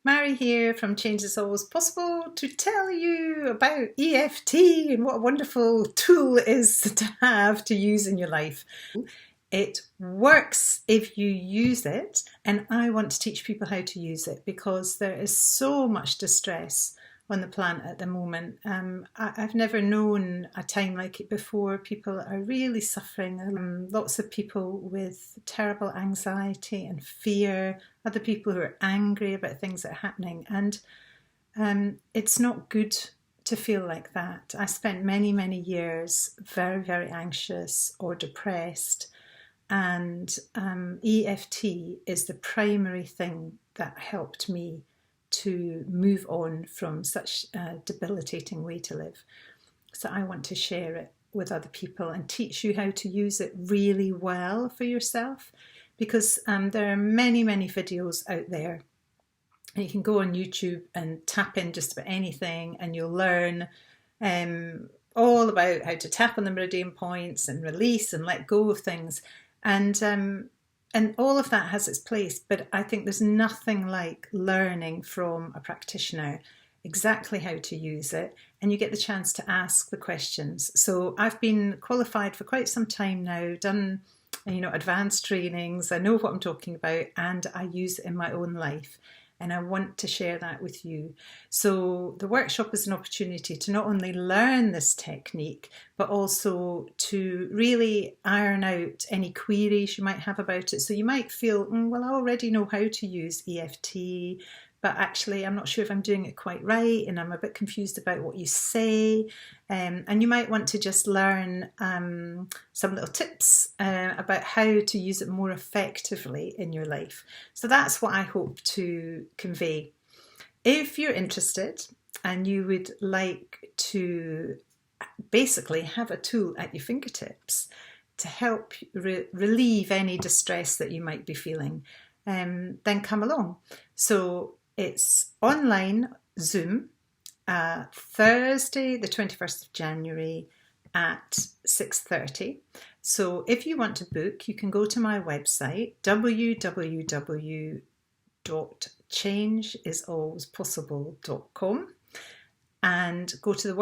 Mary here from Change is Always Possible to tell you about EFT and what a wonderful tool it is to have to use in your life. It works if you use it, and I want to teach people how to use it because there is so much distress on the planet at the moment. I've never known a time like it before. People are really suffering. Lots of people with terrible anxiety and fear, other people who are angry about things that are happening. And it's not good to feel like that. I spent many, many years very, very anxious or depressed. And EFT is the primary thing that helped me to move on from such a debilitating way to live. So I want to share it with other people and teach you how to use it really well for yourself, because there are many, many videos out there. And you can go on YouTube and tap in just about anything and you'll learn all about how to tap on the meridian points and release and let go of things. And all of that has its place, but I think there's nothing like learning from a practitioner exactly how to use it, and you get the chance to ask the questions. So I've been qualified for quite some time now, done advanced trainings, I know what I'm talking about, and I use it in my own life. And I want to share that with you. So the workshop is an opportunity to not only learn this technique, but also to really iron out any queries you might have about it. So you might feel, well, I already know how to use EFT, but actually I'm not sure if I'm doing it quite right, and I'm a bit confused about what you say. And you might want to just learn some little tips about how to use it more effectively in your life. So that's what I hope to convey. If you're interested and you would like to basically have a tool at your fingertips to help relieve any distress that you might be feeling, then come along. So it's online Zoom, Thursday the 21st of January at 6:30. So if you want to book, you can go to my website www.changeisalwayspossible.com and go to the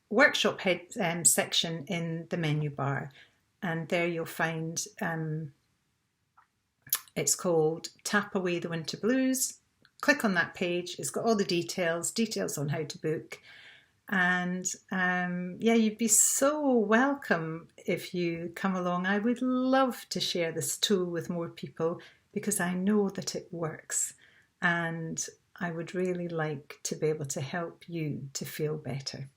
workshop section in the menu bar, and there you'll find it's called Tap Away the Winter Blues. Click on that page, it's got all the details on how to book. And you'd be so welcome if you come along. I would love to share this tool with more people because I know that it works, and I would really like to be able to help you to feel better.